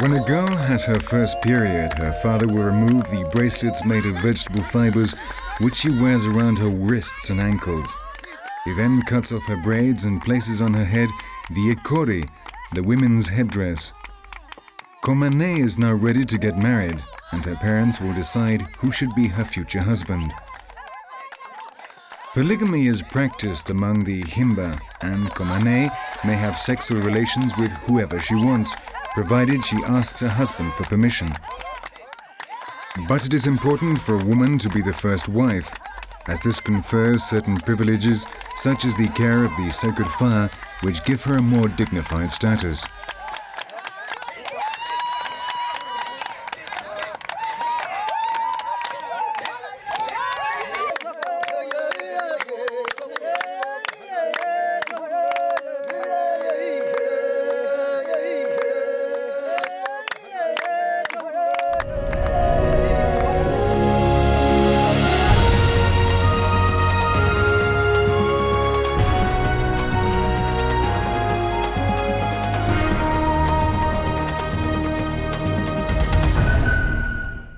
When a girl has her first period, her father will remove the bracelets made of vegetable fibers which she wears around her wrists and ankles. He then cuts off her braids and places on her head the ekori, the women's headdress. Komane is now ready to get married, and her parents will decide who should be her future husband. Polygamy is practiced among the Himba, and Komane may have sexual relations with whoever she wants, provided she asks her husband for permission. But it is important for a woman to be the first wife, as this confers certain privileges such as the care of the sacred fire, which give her a more dignified status.